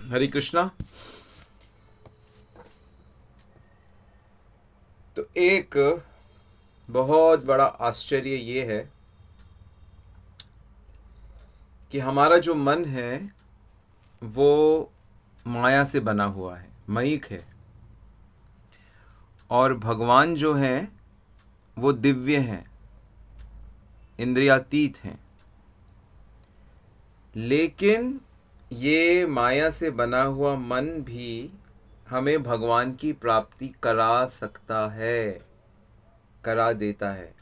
हरे कृष्णा। तो एक बहुत बड़ा आश्चर्य ये है कि हमारा जो मन है वो माया से बना हुआ है, मयिक है। और भगवान जो हैं वो दिव्य हैं, इंद्रियातीत हैं। लेकिन ये माया से बना हुआ मन भी हमें भगवान की प्राप्ति करा सकता है, करा देता है।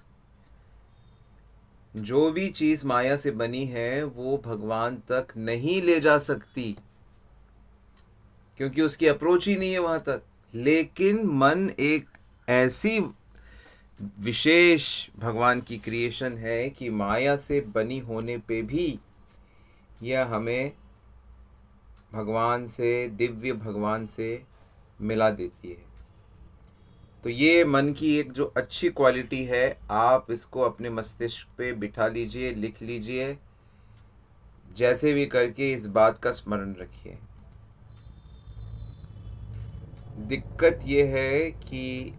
जो भी चीज़ माया से बनी है वो भगवान तक नहीं ले जा सकती, क्योंकि उसकी अप्रोच ही नहीं है वहाँ तक। लेकिन मन एक ऐसी विशेष भगवान की क्रिएशन है कि माया से बनी होने पे भी यह हमें भगवान से, दिव्य भगवान से मिला देती है। तो ये मन की एक जो अच्छी क्वालिटी है, आप इसको अपने मस्तिष्क पे बिठा लीजिए, लिख लीजिए, जैसे भी करके इस बात का स्मरण रखिए। दिक्कत ये है कि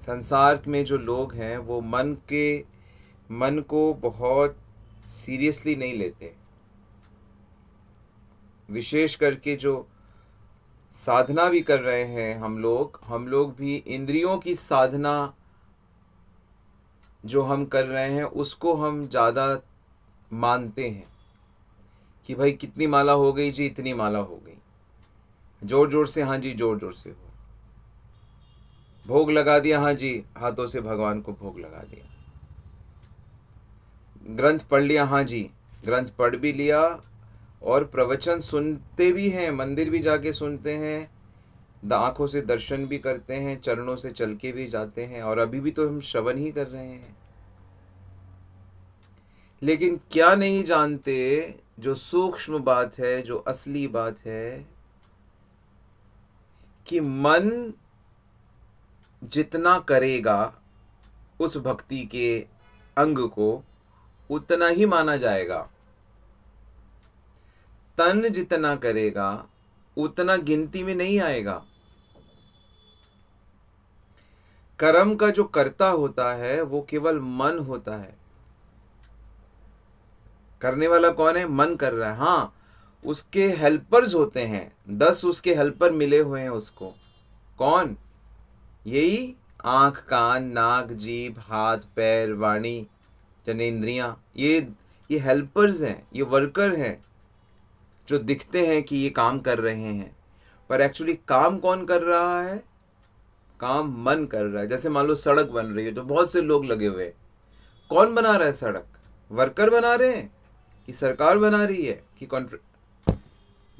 संसार में जो लोग हैं वो मन को बहुत सीरियसली नहीं लेते। विशेष करके जो साधना भी कर रहे हैं हम लोग भी इंद्रियों की साधना जो हम कर रहे हैं उसको हम ज़्यादा मानते हैं कि भाई कितनी माला हो गई जी, इतनी माला हो गई, जोर जोर से, हाँ जी जोर जोर से हो, भोग लगा दिया, हाँ जी हाथों से भगवान को भोग लगा दिया, ग्रंथ पढ़ लिया, हाँ जी ग्रंथ पढ़ भी लिया, और प्रवचन सुनते भी हैं, मंदिर भी जाके सुनते हैं, आंखों से दर्शन भी करते हैं, चरणों से चल के भी जाते हैं, और अभी भी तो हम श्रवण ही कर रहे हैं। लेकिन क्या नहीं जानते, जो सूक्ष्म बात है, जो असली बात है, कि मन जितना करेगा उस भक्ति के अंग को उतना ही माना जाएगा। तन जितना करेगा उतना गिनती में नहीं आएगा। कर्म का जो कर्ता होता है वो केवल मन होता है। करने वाला कौन है? मन कर रहा है। हाँ, उसके हेल्पर्स होते हैं, 10 उसके हेल्पर मिले हुए हैं उसको। कौन? यही आंख, कान, नाक, जीभ, हाथ, पैर, वाणी, जनेंद्रियां, ये हेल्पर्स हैं, ये वर्कर हैं जो दिखते हैं कि ये काम कर रहे हैं, पर एक्चुअली काम कौन कर रहा है? काम मन कर रहा है। जैसे मान लो सड़क बन रही है तो बहुत से लोग लगे हुए हैं, कौन बना रहा है सड़क? वर्कर बना रहे हैं कि सरकार बना रही है? कि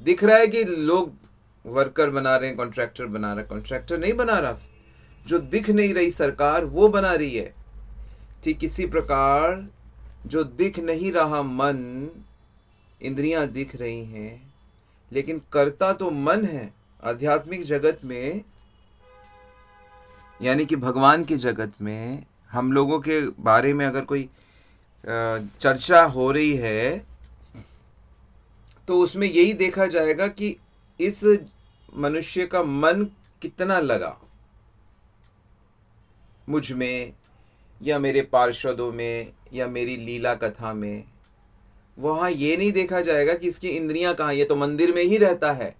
दिख रहा है कि लोग वर्कर बना रहे हैं, कॉन्ट्रैक्टर बना रहा है? कॉन्ट्रैक्टर नहीं बना रहा, जो दिख नहीं रही सरकार वो बना रही है। ठीक इसी प्रकार जो दिख नहीं रहा मन, इंद्रियां दिख रही हैं, लेकिन करता तो मन है। आध्यात्मिक जगत में, यानी कि भगवान के जगत में, हम लोगों के बारे में अगर कोई चर्चा हो रही है तो उसमें यही देखा जाएगा कि इस मनुष्य का मन कितना लगा मुझ में, या मेरे पार्षदों में, या मेरी लीला कथा में। वहाँ ये नहीं देखा जाएगा कि इसकी इंद्रियां कहाँ, ये तो मंदिर में ही रहता है।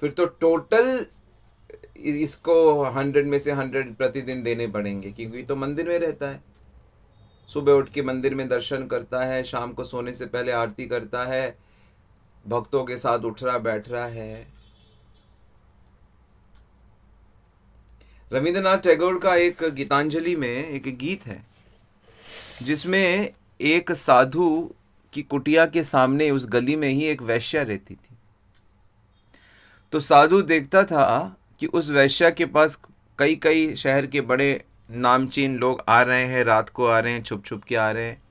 फिर तो टोटल इसको 100 में से 100 प्रतिदिन देने पड़ेंगे, क्योंकि तो मंदिर में रहता है। सुबह उठ के मंदिर में दर्शन करता है, शाम को सोने से पहले आरती करता है, भक्तों के साथ उठ रहा बैठ रहा है। रविंद्रनाथ टैगोर का एक गीतांजलि में एक गीत है जिसमें एक साधु की कुटिया के सामने उस गली में ही एक वैश्या रहती थी। तो साधु देखता था कि उस वैश्या के पास कई कई शहर के बड़े नामचीन लोग आ रहे हैं, रात को आ रहे हैं, छुप छुप के आ रहे हैं।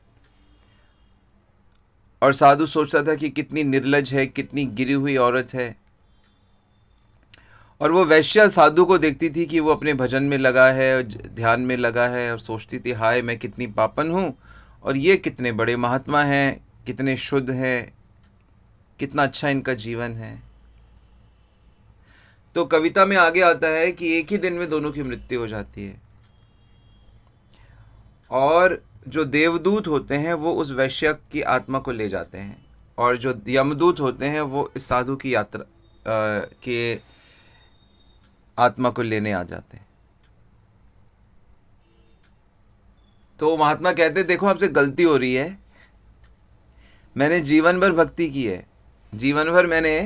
और साधु सोचता था कि कितनी निर्लज है, कितनी गिरी हुई औरत है। और वो वैश्या साधु को देखती थी कि वो अपने भजन में लगा है, ध्यान में लगा है, और सोचती थी हाय मैं कितनी पापन हूँ, और ये कितने बड़े महात्मा हैं, कितने शुद्ध हैं, कितना अच्छा इनका जीवन है। तो कविता में आगे आता है कि एक ही दिन में दोनों की मृत्यु हो जाती है, और जो देवदूत होते हैं वो उस वैश्य की आत्मा को ले जाते हैं, और जो यमदूत होते हैं वो इस साधु की यात्रा के आत्मा को लेने आ जाते हैं। तो महात्मा कहते हैं, देखो आपसे गलती हो रही है, मैंने जीवन भर भक्ति की है, जीवन भर मैंने,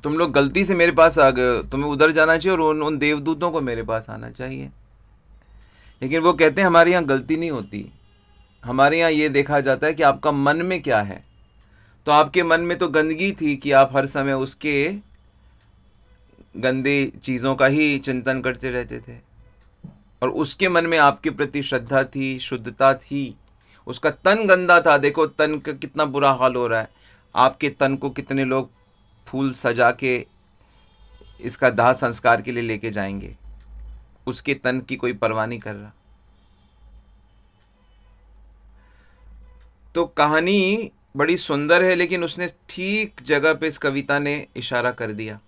तुम लोग गलती से मेरे पास आ गए, तुम्हें उधर जाना चाहिए और उन देवदूतों को मेरे पास आना चाहिए। लेकिन वो कहते हैं हमारे यहाँ गलती नहीं होती, हमारे यहाँ ये देखा जाता है कि आपका मन में क्या है। तो आपके मन में तो गंदगी थी कि आप हर समय उसके गंदे चीज़ों का ही चिंतन करते रहते थे, और उसके मन में आपके प्रति श्रद्धा थी, शुद्धता थी, उसका तन गंदा था। देखो तन का कितना बुरा हाल हो रहा है, आपके तन को कितने लोग फूल सजा के इसका दाह संस्कार के लिए लेके जाएंगे, उसके तन की कोई परवाह नहीं कर रहा। तो कहानी बड़ी सुंदर है, लेकिन उसने ठीक जगह पे इस कविता ने इशारा कर दिया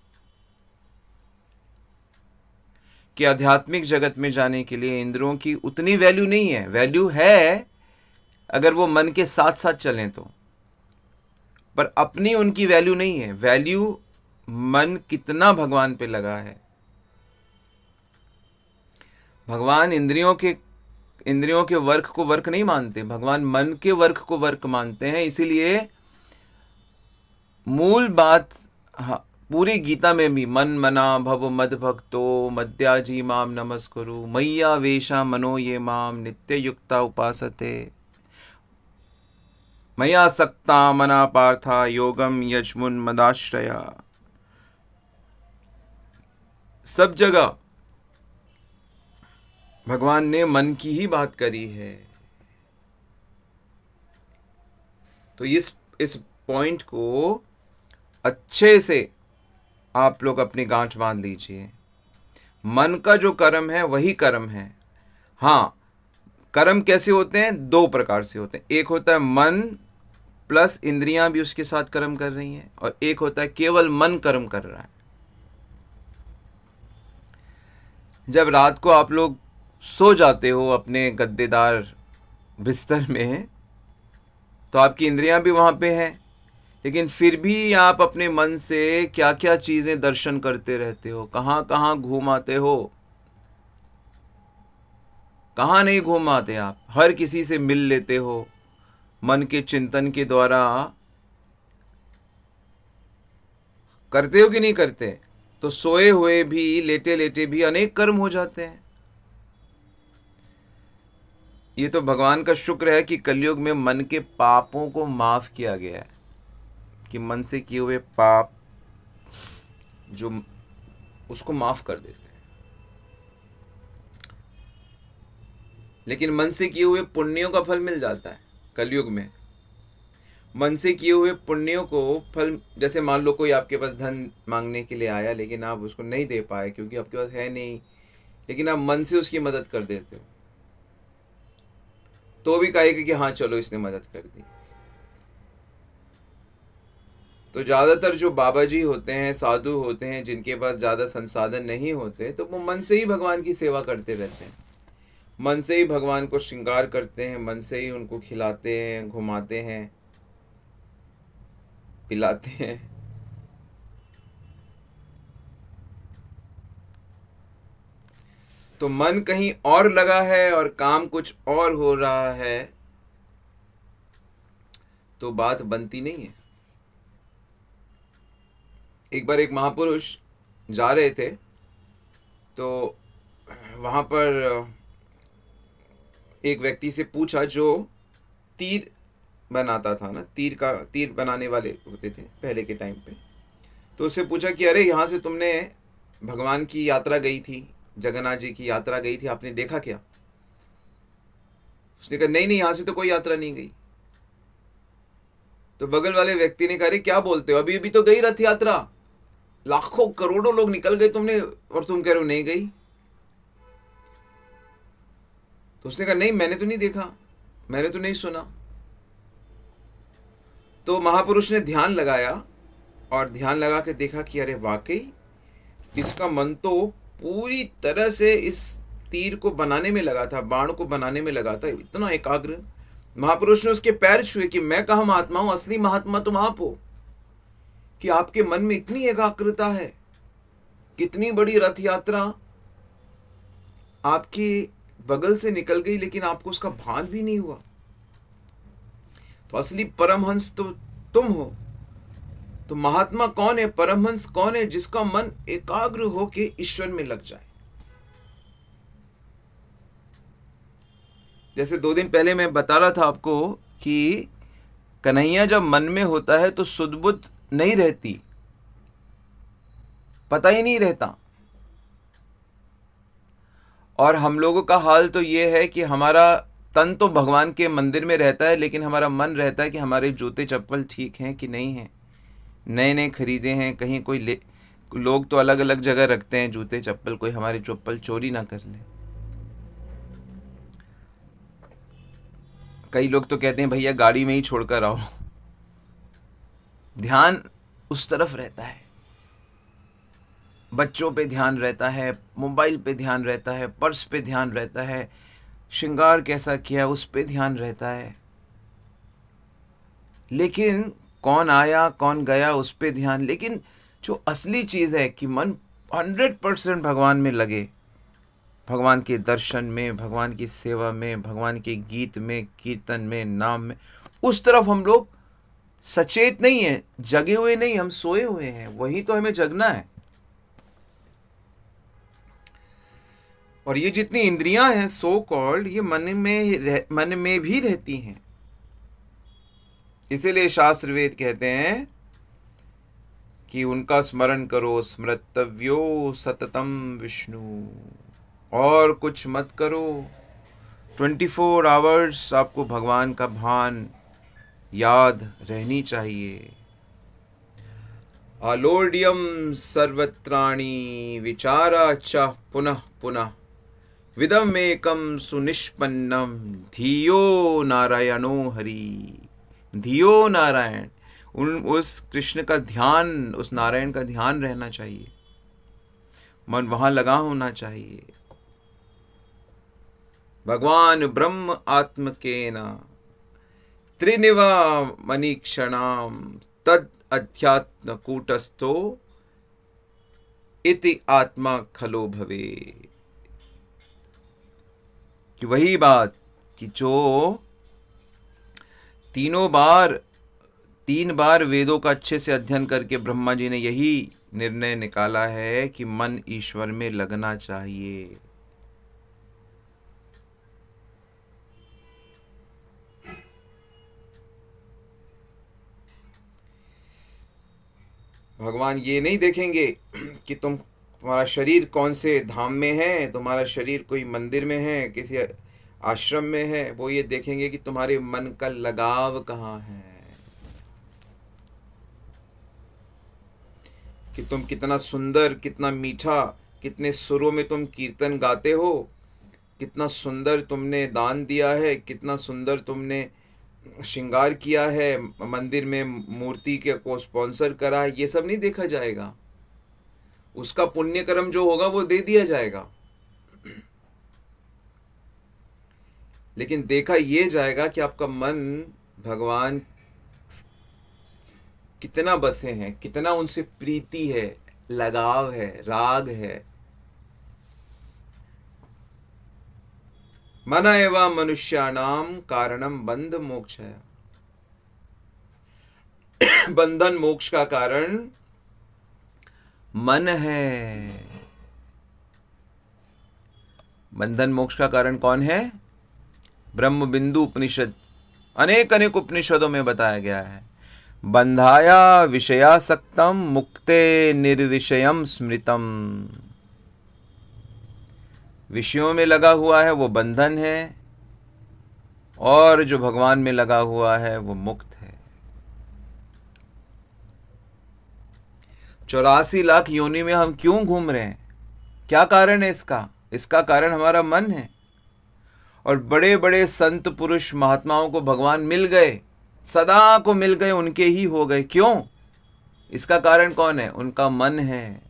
कि आध्यात्मिक जगत में जाने के लिए इंद्रियों की उतनी वैल्यू नहीं है। वैल्यू है अगर वो मन के साथ साथ चलें तो, पर अपनी उनकी वैल्यू नहीं है। वैल्यू मन कितना भगवान पे लगा है। भगवान इंद्रियों के वर्क को वर्क नहीं मानते, भगवान मन के वर्क को वर्क मानते हैं। इसीलिए मूल बात, हाँ, पूरी गीता में भी मन मना भव मद भक्तो मद्याजी माम नमस्कुरु मैया वेशा मनो ये माम नित्य युक्ता उपासते मया सक्ता मना पार्था योगम यजमुन मदाश्रया। सब जगह भगवान ने मन की ही बात करी है। तो इस पॉइंट को अच्छे से आप लोग अपनी गांठ बांध लीजिए। मन का जो कर्म है वही कर्म है। हाँ, कर्म कैसे होते हैं? दो प्रकार से होते हैं। एक होता है मन प्लस इंद्रियां भी उसके साथ कर्म कर रही हैं, और एक होता है केवल मन कर्म कर रहा है। जब रात को आप लोग सो जाते हो अपने गद्देदार बिस्तर में, तो आपकी इंद्रियां भी वहां पे हैं, लेकिन फिर भी आप अपने मन से क्या क्या चीजें दर्शन करते रहते हो, कहाँ कहाँ घूम आते हो। कहाँ नहीं घूम आते आप, हर किसी से मिल लेते हो मन के चिंतन के द्वारा। करते हो कि नहीं करते? तो सोए हुए भी, लेटे लेटे भी अनेक कर्म हो जाते हैं। ये तो भगवान का शुक्र है कि कलयुग में मन के पापों को माफ किया गया है, कि मन से किए हुए पाप जो उसको माफ कर देते हैं। लेकिन मन से किए हुए पुण्यों का फल मिल जाता है कलयुग में। मन से किए हुए पुण्यों को फल, जैसे मान लो कोई आपके पास धन मांगने के लिए आया, लेकिन आप उसको नहीं दे पाए क्योंकि आपके पास है नहीं, लेकिन आप मन से उसकी मदद कर देते हो, तो भी कहेगा कि हाँ चलो इसने मदद कर दी। तो ज़्यादातर जो बाबा जी होते हैं, साधु होते हैं, जिनके पास ज़्यादा संसाधन नहीं होते, तो वो मन से ही भगवान की सेवा करते रहते हैं, मन से ही भगवान को श्रृंगार करते हैं, मन से ही उनको खिलाते हैं, घुमाते हैं, पिलाते हैं। तो मन कहीं और लगा है और काम कुछ और हो रहा है, तो बात बनती नहीं है। एक बार एक महापुरुष जा रहे थे, तो वहाँ पर एक व्यक्ति से पूछा जो तीर बनाता था ना, तीर बनाने वाले होते थे पहले के टाइम पे, तो उससे पूछा कि अरे यहाँ से तुमने भगवान की यात्रा गई थी, जगन्नाथ जी की यात्रा गई थी, आपने देखा क्या? उसने कहा नहीं नहीं, यहाँ से तो कोई यात्रा नहीं गई। तो बगल वाले व्यक्ति ने कहा अरे क्या बोलते हो, अभी अभी तो गई रथ यात्रा, लाखों करोड़ों लोग निकल गए तुमने, और तुम कह रहे हो नहीं गई। तो उसने कहा नहीं, मैंने तो नहीं देखा, मैंने तो नहीं सुना। तो महापुरुष ने ध्यान लगाया और ध्यान लगा के देखा कि अरे वाकई इसका मन तो पूरी तरह से इस तीर को बनाने में लगा था, बाण को बनाने में लगा था, इतना एकाग्र। महापुरुष ने उसके पैर छुए कि मैं कहाँ महात्मा हूं, असली महात्मा तुम आप हो, कि आपके मन में इतनी एकाग्रता है। कितनी बड़ी रथ यात्रा आपके बगल से निकल गई लेकिन आपको उसका भान भी नहीं हुआ। तो असली परमहंस तो तुम हो। तो महात्मा कौन है, परमहंस कौन है? जिसका मन एकाग्र होके ईश्वर में लग जाए। जैसे 2 दिन पहले मैं बता रहा था आपको कि कन्हैया जब मन में होता है तो सुध बुद्ध नहीं रहती, पता ही नहीं रहता। और हम लोगों का हाल तो ये है कि हमारा तन तो भगवान के मंदिर में रहता है, लेकिन हमारा मन रहता है कि हमारे जूते चप्पल ठीक हैं कि नहीं हैं, नए नए खरीदे हैं, कहीं कोई लोग तो अलग अलग जगह रखते हैं जूते चप्पल, कोई हमारे चप्पल चोरी ना कर ले। कई लोग तो कहते हैं भैया गाड़ी में ही छोड़कर आओ। ध्यान उस तरफ रहता है, बच्चों पे ध्यान रहता है, मोबाइल पे ध्यान रहता है, पर्स पे ध्यान रहता है, श्रृंगार कैसा किया उस पे ध्यान रहता है, लेकिन कौन आया कौन गया उस पे ध्यान। लेकिन जो असली चीज़ है कि मन 100% भगवान में लगे, भगवान के दर्शन में, भगवान की सेवा में, भगवान के गीत में, कीर्तन में, नाम में, उस तरफ हम लोग सचेत नहीं है, जगे हुए नहीं, हम सोए हुए हैं। वही तो हमें जगना है। और ये जितनी इंद्रियां हैं सो कॉल्ड, ये मन में भी रहती हैं। इसीलिए शास्त्र वेद कहते हैं कि उनका स्मरण करो, स्मृतव्यो सततम विष्णु, और कुछ मत करो। 24 आवर्स आपको भगवान का भान याद रहनी चाहिए। आलोड्यम सर्वत्राणि विचारा च पुनः पुनः, विदमेकम सुनिष्पन्नम धियो नारायणो हरि। धियो नारायण, उस कृष्ण का ध्यान, उस नारायण का ध्यान रहना चाहिए, मन वहां लगा होना चाहिए। भगवान ब्रह्म आत्मकेन त्रिनिवा मनीक्षणाम तद अध्यात्म कूटस्थो इति आत्मा खलो भवे। कि वही बात कि जो 3 बार वेदों का अच्छे से अध्ययन करके ब्रह्मा जी ने यही निर्णय निकाला है कि मन ईश्वर में लगना चाहिए। भगवान ये नहीं देखेंगे कि तुम्हारा शरीर कौन से धाम में है, तुम्हारा शरीर कोई मंदिर में है, किसी आश्रम में है। वो ये देखेंगे कि तुम्हारे मन का लगाव कहाँ है, कि तुम कितना सुंदर, कितना मीठा, कितने सुरों में तुम कीर्तन गाते हो, कितना सुंदर तुमने दान दिया है, कितना सुंदर तुमने श्रृंगार किया है, मंदिर में मूर्ति के को स्पॉन्सर करा है। ये सब नहीं देखा जाएगा। उसका पुण्य कर्म जो होगा वो दे दिया जाएगा, लेकिन देखा ये जाएगा कि आपका मन भगवान कितना बसे हैं, कितना उनसे प्रीति है, लगाव है, राग है। मन एवं मनुष्याणाम कारणम बंध मोक्षय। बंधन मोक्ष का कारण मन है। बंधन मोक्ष का कारण कौन है? ब्रह्म बिंदु उपनिषद, अनेक अनेक उपनिषदों में बताया गया है। बंधाया विषयासक्तम मुक्ते निर्विषयम स्मृतम। विषयों में लगा हुआ है वो बंधन है, और जो भगवान में लगा हुआ है वो मुक्त है। 84 लाख योनि में हम क्यों घूम रहे हैं? क्या कारण है इसका? इसका कारण हमारा मन है। और बड़े बड़े संत पुरुष महात्माओं को भगवान मिल गए, सदा को मिल गए, उनके ही हो गए। क्यों? इसका कारण कौन है? उनका मन है।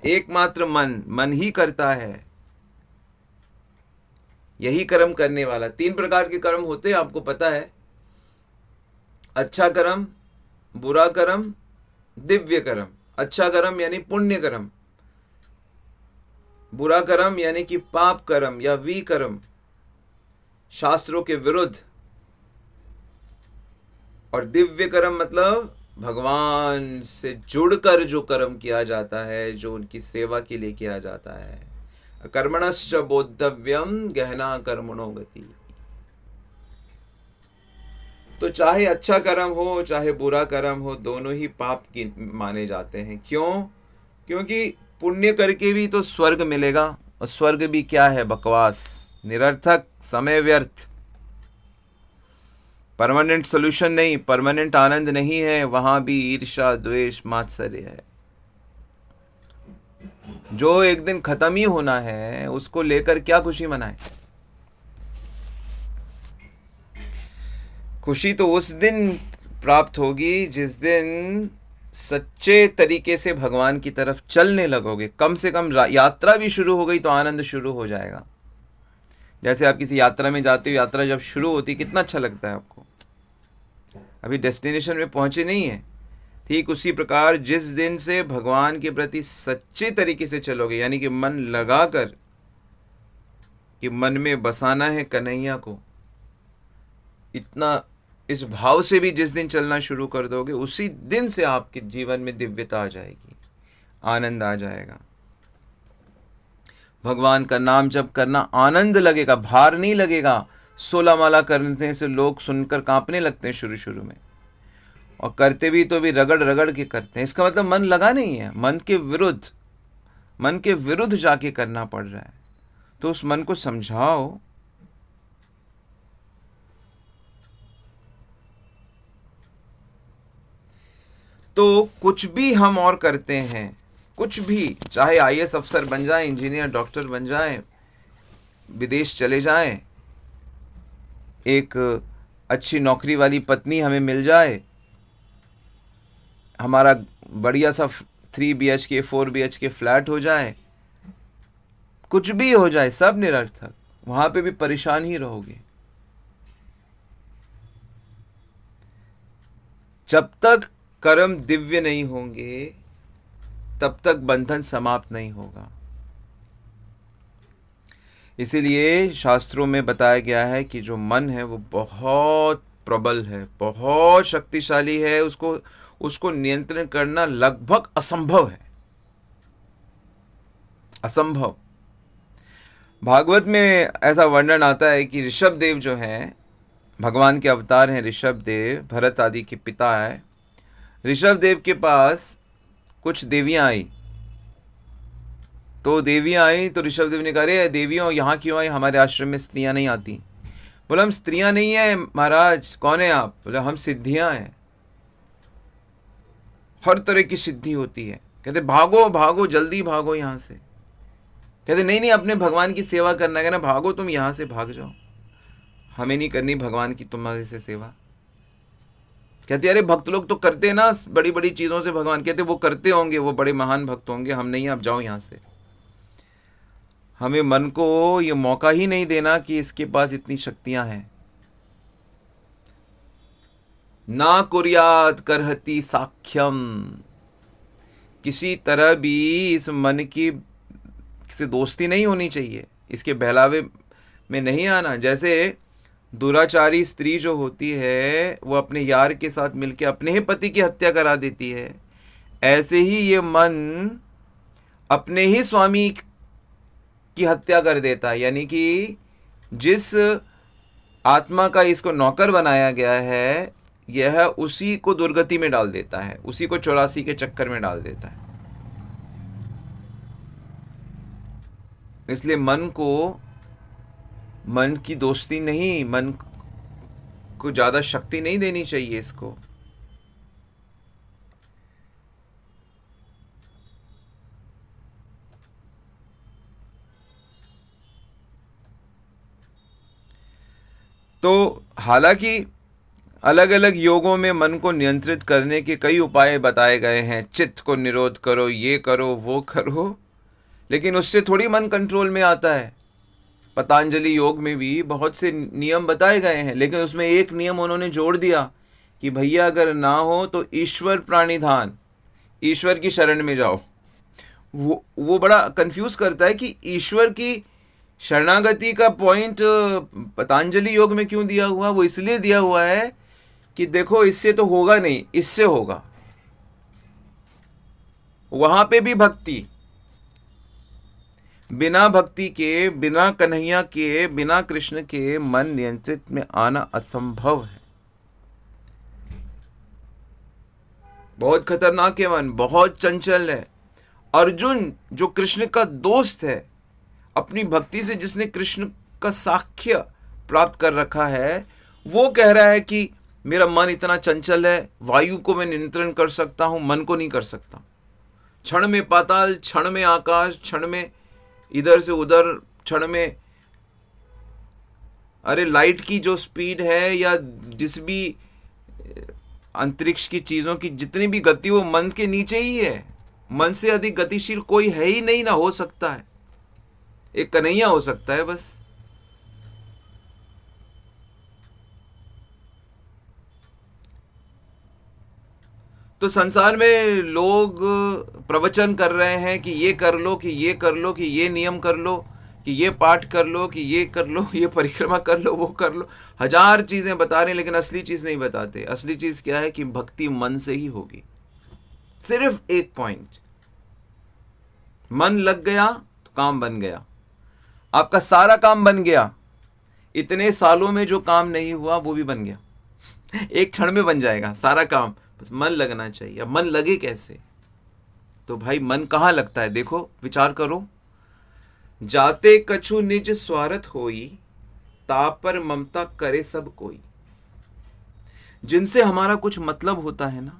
एकमात्र मन, मन ही करता है। यही कर्म करने वाला। 3 प्रकार के कर्म होते हैं, आपको पता है। अच्छा कर्म, बुरा कर्म, दिव्य कर्म। अच्छा कर्म यानी पुण्य कर्म, बुरा कर्म यानी कि पाप कर्म या विकर्म, शास्त्रों के विरुद्ध। और दिव्य कर्म मतलब भगवान से जुड़कर जो कर्म किया जाता है, जो उनकी सेवा के लिए किया जाता है। कर्मणश्च बोद्धव्यम गहना कर्मणो गति। तो चाहे अच्छा कर्म हो चाहे बुरा कर्म हो, दोनों ही पाप की माने जाते हैं। क्यों? क्योंकि पुण्य करके भी तो स्वर्ग मिलेगा, और स्वर्ग भी क्या है? बकवास, निरर्थक, समय व्यर्थ, परमानेंट सोल्यूशन नहीं, परमानेंट आनंद नहीं है। वहां भी ईर्ष्या, द्वेष, मात्सर्य है, जो एक दिन खत्म ही होना है। उसको लेकर क्या खुशी मनाए? खुशी तो उस दिन प्राप्त होगी जिस दिन सच्चे तरीके से भगवान की तरफ चलने लगोगे। कम से कम यात्रा भी शुरू हो गई तो आनंद शुरू हो जाएगा। जैसे आप किसी यात्रा में जाते हो, यात्रा जब शुरू होती कितना अच्छा लगता है आपको, अभी डेस्टिनेशन में पहुंचे नहीं है। ठीक उसी प्रकार जिस दिन से भगवान के प्रति सच्चे तरीके से चलोगे, यानी कि मन लगाकर, कि मन में बसाना है कन्हैया को, इतना इस भाव से भी जिस दिन चलना शुरू कर दोगे, उसी दिन से आपके जीवन में दिव्यता आ जाएगी, आनंद आ जाएगा। भगवान का नाम जप करना आनंद लगेगा, भार नहीं लगेगा। 16 माला करने से लोग सुनकर कांपने लगते हैं शुरू शुरू में, और करते भी तो भी रगड़ रगड़ के करते हैं। इसका मतलब मन लगा नहीं है, मन के विरुद्ध जाके करना पड़ रहा है। तो उस मन को समझाओ। तो कुछ भी हम और करते हैं, कुछ भी, चाहे आईएएस अफसर बन जाए, इंजीनियर, डॉक्टर बन जाए, विदेश चले जाएं, एक अच्छी नौकरी वाली पत्नी हमें मिल जाए, हमारा बढ़िया सा 3 BHK 4 BHK फ्लैट हो जाए, कुछ भी हो जाए, सब निरर्थक। वहां पे भी परेशान ही रहोगे। जब तक कर्म दिव्य नहीं होंगे तब तक बंधन समाप्त नहीं होगा। इसीलिए शास्त्रों में बताया गया है कि जो मन है वो बहुत प्रबल है, बहुत शक्तिशाली है। उसको नियंत्रण करना लगभग असंभव है, असंभव। भागवत में ऐसा वर्णन आता है कि ऋषभ देव जो हैं, भगवान के अवतार हैं ऋषभ देव, भरत आदि के पिता है। ऋषभ देव के पास कुछ देवियां आई, तो देवियां आई तो ऋषभ देव ने कहा, अरे देवियों यहाँ क्यों आई? हमारे आश्रम में स्त्रियां नहीं आती। बोला, हम स्त्रियां नहीं हैं महाराज। कौन है आप? बोला, हम सिद्धियां हैं, हर तरह की सिद्धि होती है। कहते भागो भागो, जल्दी भागो यहाँ से। कहते नहीं नहीं, अपने भगवान की सेवा करना है ना, भागो तुम यहाँ से, भाग जाओ, हमें नहीं करनी भगवान की तुम्हारे से सेवा। कहते अरे भक्त लोग तो करते हैं ना बड़ी बड़ी चीज़ों से भगवान। कहते वो करते होंगे, वो बड़े महान भक्त होंगे, हम नहीं, आप जाओ यहाँ से। हमें मन को ये मौका ही नहीं देना कि इसके पास इतनी शक्तियां हैं। ना कुर्यात करहति साख्यम, किसी तरह भी इस मन की से दोस्ती नहीं होनी चाहिए, इसके बहलावे में नहीं आना। जैसे दुराचारी स्त्री जो होती है वो अपने यार के साथ मिलकर अपने ही पति की हत्या करा देती है, ऐसे ही ये मन अपने ही स्वामी की हत्या कर देता है। यानी कि जिस आत्मा का इसको नौकर बनाया गया है, यह उसी को दुर्गति में डाल देता है, उसी को 84 के चक्कर में डाल देता है। इसलिए मन की दोस्ती नहीं, मन को ज़्यादा शक्ति नहीं देनी चाहिए इसको। तो हालांकि अलग अलग योगों में मन को नियंत्रित करने के कई उपाय बताए गए हैं। चित्त को निरोध करो, ये करो, वो करो, लेकिन उससे थोड़ी मन कंट्रोल में आता है। पतंजलि योग में भी बहुत से नियम बताए गए हैं, लेकिन उसमें एक नियम उन्होंने जोड़ दिया कि भैया अगर ना हो तो ईश्वर प्राणिधान, ईश्वर की शरण में जाओ। वो बड़ा कंफ्यूज करता है कि ईश्वर की शरणागति का पॉइंट पतंजलि योग में क्यों दिया हुआ। वो इसलिए दिया हुआ है कि देखो इससे तो होगा नहीं, इससे होगा। वहां पे भी भक्ति, बिना भक्ति के, बिना कन्हैया के, बिना कृष्ण के मन नियंत्रित में आना असंभव है। बहुत खतरनाक है मन, बहुत चंचल है। अर्जुन जो कृष्ण का दोस्त है, अपनी भक्ति से जिसने कृष्ण का साक्ष्य प्राप्त कर रखा है, वो कह रहा है कि मेरा मन इतना चंचल है, वायु को मैं नियंत्रण कर सकता हूं, मन को नहीं कर सकता। क्षण में पाताल, क्षण में आकाश, क्षण में इधर से उधर, क्षण में, अरे लाइट की जो स्पीड है या जिस भी अंतरिक्ष की चीजों की जितनी भी गति, वो मन के नीचे ही है। मन से अधिक गतिशील कोई है ही नहीं, ना हो सकता है। एक कन्हैया हो सकता है बस। तो संसार में लोग प्रवचन कर रहे हैं कि ये कर लो, कि ये कर लो, कि ये नियम कर लो, कि ये पाठ कर लो, कि ये कर लो, ये परिक्रमा कर लो, वो कर लो। हजार चीजें बता रहे हैं, लेकिन असली चीज नहीं बताते। असली चीज क्या है कि भक्ति मन से ही होगी। सिर्फ एक पॉइंट, मन लग गया तो काम बन गया, आपका सारा काम बन गया। इतने सालों में जो काम नहीं हुआ वो भी बन गया, एक क्षण में बन जाएगा सारा काम। बस मन लगना चाहिए। अब मन लगे कैसे? तो भाई मन कहाँ लगता है? देखो, विचार करो। जाते कछु निज स्वार्थ होई, तापर ममता करे सब कोई। जिनसे हमारा कुछ मतलब होता है ना,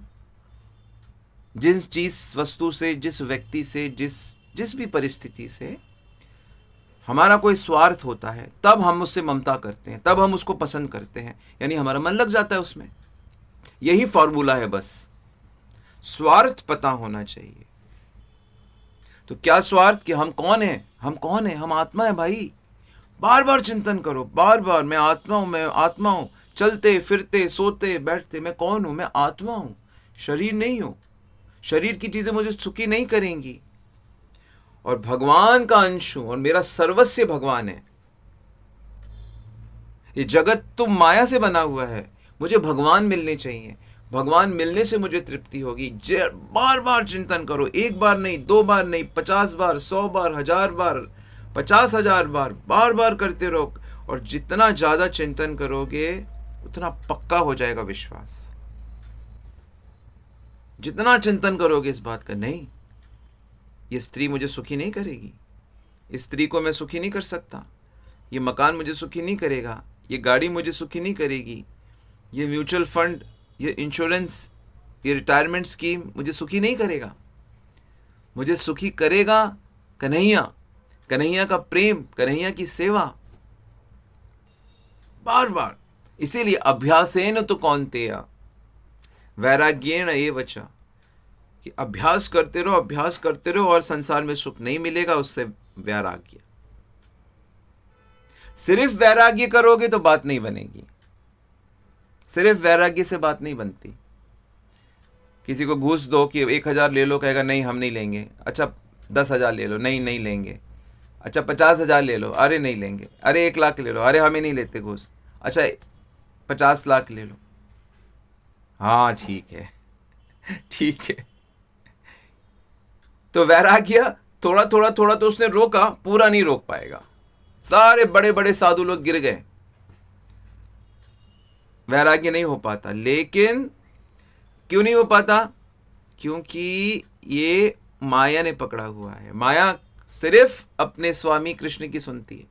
जिस चीज वस्तु से, जिस व्यक्ति से, जिस भी परिस्थिति से हमारा कोई स्वार्थ होता है, तब हम उससे ममता करते हैं, तब हम उसको पसंद करते हैं, यानी हमारा मन लग जाता है उसमें। यही फॉर्मूला है बस। स्वार्थ पता होना चाहिए। तो क्या स्वार्थ? कि हम कौन हैं? हम कौन हैं? हम आत्मा है भाई। बार बार चिंतन करो, बार बार, मैं आत्मा हूं, मैं आत्मा हूं। चलते फिरते सोते बैठते मैं कौन हूं? मैं आत्मा हूं, शरीर नहीं हूं। शरीर की चीजें मुझे सुखी नहीं करेंगी। और भगवान का अंश हूं, और मेरा सर्वस्व भगवान है। ये जगत तो माया से बना हुआ है। मुझे भगवान मिलने चाहिए। भगवान मिलने से मुझे तृप्ति होगी। बार बार चिंतन करो, एक बार नहीं, दो बार नहीं, 50 बार, 100 बार, 1000 बार, 50,000 बार, बार बार करते रहो। और जितना ज्यादा चिंतन करोगे उतना पक्का हो जाएगा विश्वास। जितना चिंतन करोगे इस बात का, नहीं, ये स्त्री मुझे सुखी नहीं करेगी, इस स्त्री को मैं सुखी नहीं कर सकता, ये मकान मुझे सुखी नहीं करेगा, ये गाड़ी मुझे सुखी नहीं करेगी, ये म्यूचुअल फंड, ये इंश्योरेंस, ये रिटायरमेंट स्कीम मुझे सुखी नहीं करेगा। मुझे सुखी करेगा कन्हैया, कन्हैया का प्रेम, कन्हैया की सेवा। बार बार। इसीलिए अभ्यासेन तो कौन्तेय वैराग्येण एव च, कि अभ्यास करते रहो, अभ्यास करते रहो, और संसार में सुख नहीं मिलेगा, उससे वैराग्य। सिर्फ वैराग्य करोगे तो बात नहीं बनेगी। सिर्फ वैराग्य से बात नहीं बनती। किसी को घूस दो कि 1000 ले लो, कहेगा नहीं हम नहीं लेंगे। अच्छा 10,000 ले लो, नहीं नहीं लेंगे। अच्छा 50,000 ले लो, अरे नहीं लेंगे। अरे 1 लाख ले लो, अरे हमें नहीं लेते घूस। अच्छा 50 लाख ले लो, हाँ ठीक है ठीक है। तो वैराग्य थोड़ा थोड़ा थोड़ा तो उसने रोका, पूरा नहीं रोक पाएगा। सारे बड़े बड़े साधु लोग गिर गए, वैराग्य नहीं हो पाता। लेकिन क्यों नहीं हो पाता? क्योंकि ये माया ने पकड़ा हुआ है। माया सिर्फ अपने स्वामी कृष्ण की सुनती है।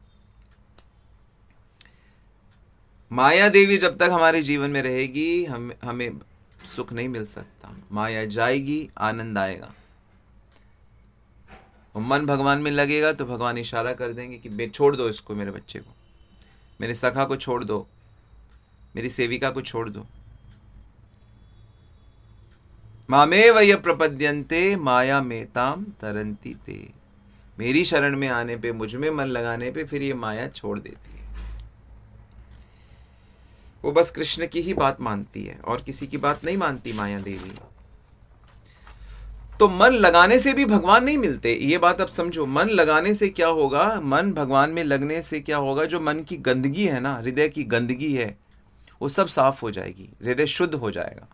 माया देवी जब तक हमारे जीवन में रहेगी, हमें सुख नहीं मिल सकता। माया जाएगी, आनंद आएगा। और मन भगवान में लगेगा तो भगवान इशारा कर देंगे कि छोड़ दो इसको, मेरे बच्चे को, मेरे सखा को छोड़ दो, मेरी सेविका को छोड़ दो। मामेव य प्रपद्यन्ते माया मेताम तरन्ति ते। मेरी शरण में आने पे, मुझ में मन लगाने पे फिर ये माया छोड़ देती है। वो बस कृष्ण की ही बात मानती है और किसी की बात नहीं मानती माया देवी। तो मन लगाने से भी भगवान नहीं मिलते, ये बात अब समझो। मन लगाने से क्या होगा, मन भगवान में लगने से क्या होगा, जो मन की गंदगी है ना, हृदय की गंदगी है, वो सब साफ हो जाएगी, हृदय शुद्ध हो जाएगा।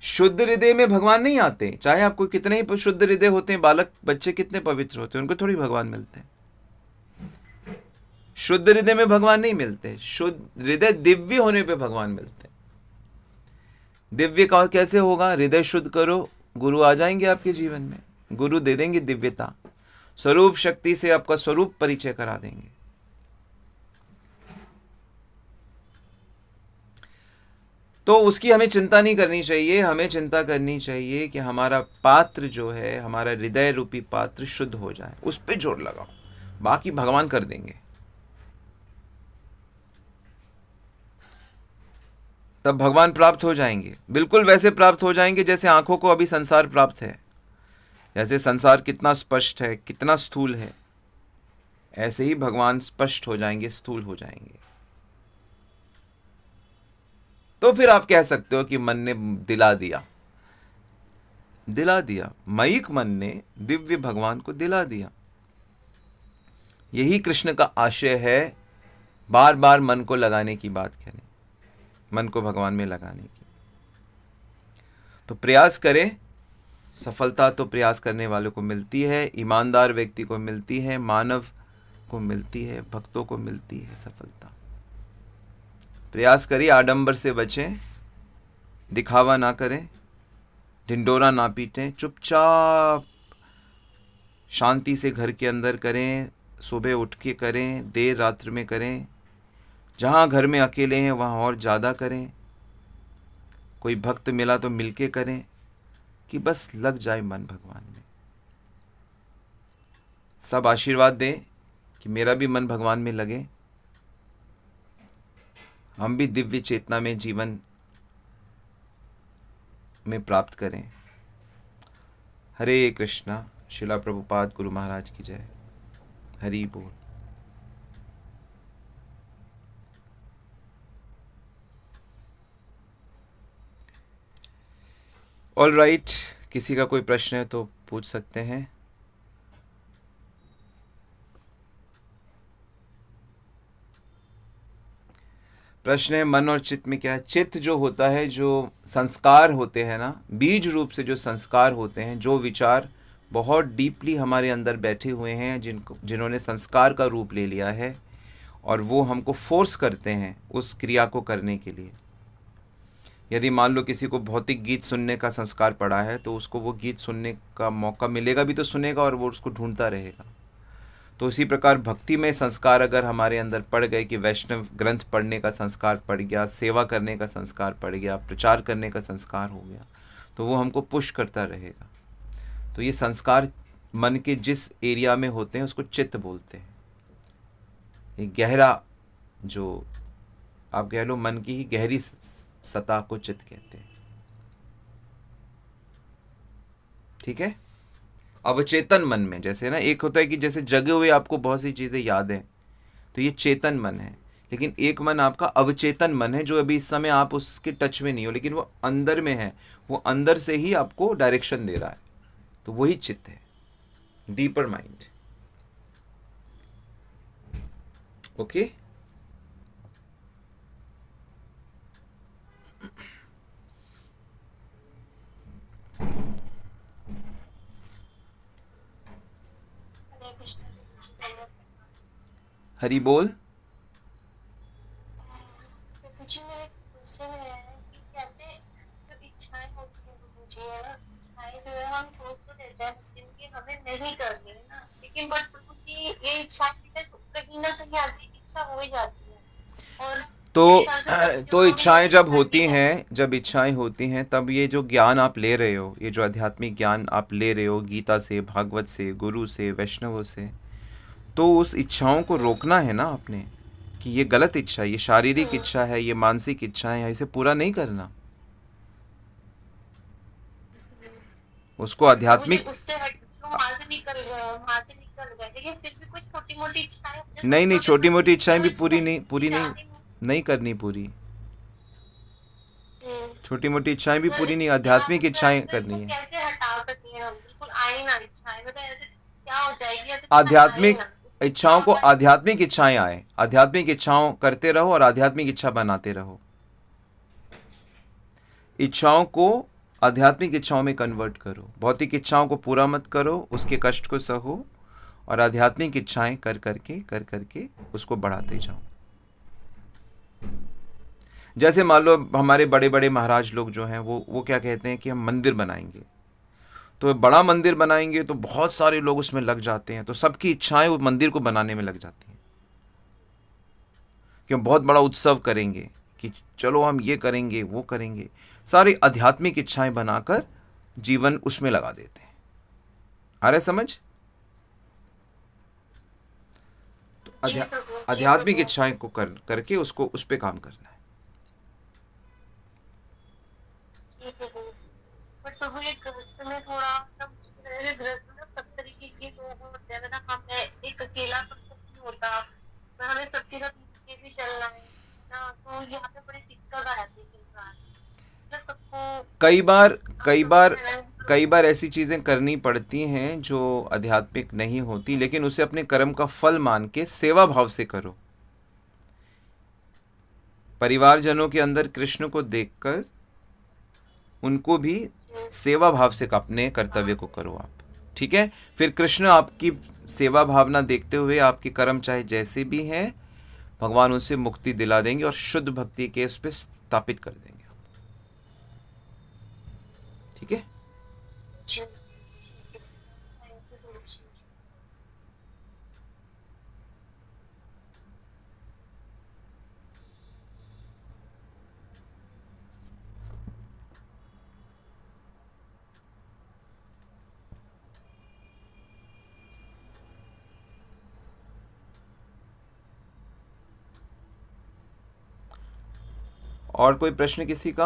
शुद्ध हृदय में भगवान नहीं आते, चाहे आपको कितने ही शुद्ध हृदय होते हैं, बालक बच्चे कितने पवित्र होते हैं, उनको थोड़ी भगवान मिलते हैं। शुद्ध हृदय में भगवान नहीं मिलते, शुद्ध हृदय दिव्य होने पे भगवान मिलते हैं। दिव्य का कैसे होगा, हृदय शुद्ध करो, गुरु आ जाएंगे आपके जीवन में, गुरु दे देंगे दिव्यता, स्वरूप शक्ति से आपका स्वरूप परिचय करा देंगे। तो उसकी हमें चिंता नहीं करनी चाहिए, हमें चिंता करनी चाहिए कि हमारा पात्र जो है, हमारा हृदय रूपी पात्र शुद्ध हो जाए, उस पर जोर लगाओ, बाकी भगवान कर देंगे। तब भगवान प्राप्त हो जाएंगे, बिल्कुल वैसे प्राप्त हो जाएंगे जैसे आंखों को अभी संसार प्राप्त है। जैसे संसार कितना स्पष्ट है, कितना स्थूल है, ऐसे ही भगवान स्पष्ट हो जाएंगे, स्थूल हो जाएंगे। तो फिर आप कह सकते हो कि मन ने दिला दिया, दिला दिया, मयिक मन ने दिव्य भगवान को दिला दिया। यही कृष्ण का आशय है, बार बार मन को लगाने की बात करें, मन को भगवान में लगाने की। तो प्रयास करें, सफलता तो प्रयास करने वालों को मिलती है, ईमानदार व्यक्ति को मिलती है, मानव को मिलती है, भक्तों को मिलती है सफलता। प्रयास करिए, आडंबर से बचें, दिखावा ना करें, ढिंडोरा ना पीटें, चुपचाप शांति से घर के अंदर करें, सुबह उठ के करें, देर रात्र में करें, जहाँ घर में अकेले हैं वहाँ और ज़्यादा करें, कोई भक्त मिला तो मिलके करें, कि बस लग जाए मन भगवान में। सब आशीर्वाद दें कि मेरा भी मन भगवान में लगे, हम भी दिव्य चेतना में जीवन में प्राप्त करें। हरे कृष्णा। शिला प्रभुपाद गुरु महाराज की जय। हरि बोल। ऑल राइट, किसी का कोई प्रश्न है तो पूछ सकते हैं। प्रश्न है मन और चित्त में क्या है। चित्त जो होता है, जो संस्कार होते हैं ना, बीज रूप से जो संस्कार होते हैं, जो विचार बहुत डीपली हमारे अंदर बैठे हुए हैं, जिन्होंने संस्कार का रूप ले लिया है, और वो हमको फोर्स करते हैं उस क्रिया को करने के लिए। यदि मान लो किसी को भौतिक गीत सुनने का संस्कार पड़ा है, तो उसको वो गीत सुनने का मौका मिलेगा भी तो सुनेगा, और वो उसको ढूंढता रहेगा। तो इसी प्रकार भक्ति में संस्कार अगर हमारे अंदर पड़ गए कि वैष्णव ग्रंथ पढ़ने का संस्कार पड़ गया, सेवा करने का संस्कार पड़ गया, प्रचार करने का संस्कार हो गया, तो वो हमको पुश करता रहेगा। तो ये संस्कार मन के जिस एरिया में होते हैं उसको चित्त बोलते हैं। ये गहरा, जो आप कह लो मन की ही गहरी सतह को चित्त कहते हैं। ठीक है। अवचेतन मन में, जैसे ना एक होता है कि जैसे जगे हुए आपको बहुत सी चीज़ें याद हैं, तो ये चेतन मन है। लेकिन एक मन आपका अवचेतन मन है, जो अभी इस समय आप उसके टच में नहीं हो, लेकिन वो अंदर में है, वो अंदर से ही आपको डायरेक्शन दे रहा है, तो वही चित्त है, डीपर माइंड। ओके। हरि बोल। तो इच्छाएं जब होती हैं, तब ये जो ज्ञान आप ले रहे हो, ये जो आध्यात्मिक ज्ञान आप ले रहे हो गीता से, भागवत से, गुरु से, वैष्णवों से, तो उस इच्छाओं को रोकना है ना आपने, कि ये गलत इच्छा है, ये शारीरिक इच्छा है, ये मानसिक इच्छा है, इसे पूरा नहीं करना। उसको आध्यात्मिक, उससे हट के वहां से निकल गए, लेकिन फिर भी कुछ छोटी मोटी इच्छाएं अपने नहीं नहीं, सपनों के छोटी प्रति मोटी इच्छाएं भी जो पूरी इच्छा नहीं, पूरी नहीं, जाती हूँ। नहीं करनी पूरी। हम्म, छोटी मोटी इच्छाएं भी तो पूरी नहीं, इसके आप आध्यात्मिक इच्छाएं फिर इसको करनी है। कैसे हटा सकते हैं हम, बिल्कुल आए ना इच्छाएं, मतलब ऐसे क्या हो जाएगी, ऐसे इच्छाएं आए आध्यात्मिक ना, उसको इच्छाओं क्या को, करें। आध्यात्मिक इच्छाएं आए, आध्यात्मिक इच्छाओं करते रहो और आध्यात्मिक इच्छा बनाते रहो। इच्छाओं को आध्यात्मिक इच्छाओं में कन्वर्ट करो, भौतिक इच्छाओं को पूरा मत करो, उसके कष्ट को सहो, और आध्यात्मिक इच्छाएं कर करके उसको बढ़ाते जाओ। जैसे मान लो हमारे बड़े बड़े महाराज लोग जो हैं वो क्या कहते हैं कि हम मंदिर बनाएंगे, तो बड़ा मंदिर बनाएंगे तो बहुत सारे लोग उसमें लग जाते हैं, तो सबकी इच्छाएं उस मंदिर को बनाने में लग जाती हैं कि हम बहुत बड़ा उत्सव करेंगे, कि चलो हम ये करेंगे वो करेंगे, सारी आध्यात्मिक इच्छाएं बनाकर जीवन उसमें लगा देते हैं। आ रहा है समझ? तो जी प्रभु, जी आध्यात्मिक प्रभु, इच्छाएं को करके उसको उस पे काम करना है। जी प्रभु। बट प्रभु ये गृहस्थ में थोड़ा सब, गृहस्थ में सब तरीके के लोग होते हैं, मतलब हम एक अकेला पर्सन नहीं होता, तो हमें सबके साथ मिलके भी चलना है ना, तो यहाँ पे बड़ी दिक्कत आ जाती है इंसान, मतलब सबको कई बार कई आपस में बार रहना कई बार ऐसी चीज़ें करनी पड़ती हैं जो आध्यात्मिक नहीं होती, लेकिन उसे अपने कर्म का फल मान के सेवा भाव से करो। परिवारजनों के अंदर कृष्ण को देखकर उनको भी चाहिए। सेवा भाव से अपने कर्तव्य को करो आप। ठीक है? फिर कृष्ण आपकी सेवा भावना देखते हुए आपके कर्म चाहे जैसे भी हैं, भगवान उनसे मुक्ति दिला देंगे और शुद्ध भक्ति के उस पर स्थापित कर देंगे। ठीक है? जी, ठीक है। थैंक यू गुरु जी। और कोई प्रश्न किसी का?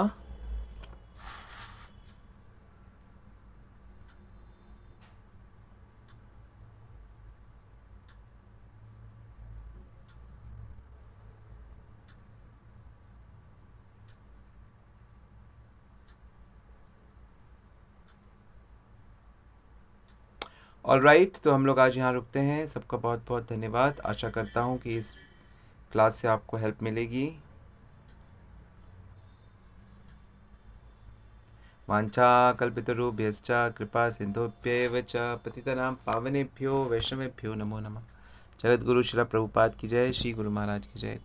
ऑल राइट, तो हम लोग आज यहाँ रुकते हैं। सबका बहुत बहुत धन्यवाद। आशा करता हूँ कि इस क्लास से आपको हेल्प मिलेगी। वांछा कल्पितरुभ्यश्च कृपा सिंधुभ्येव च पतितनां पावनेभ्यो वैष्णवेभ्यो नमो नमः। जगत गुरु श्री प्रभुपाद की जय, श्री गुरु महाराज की जय।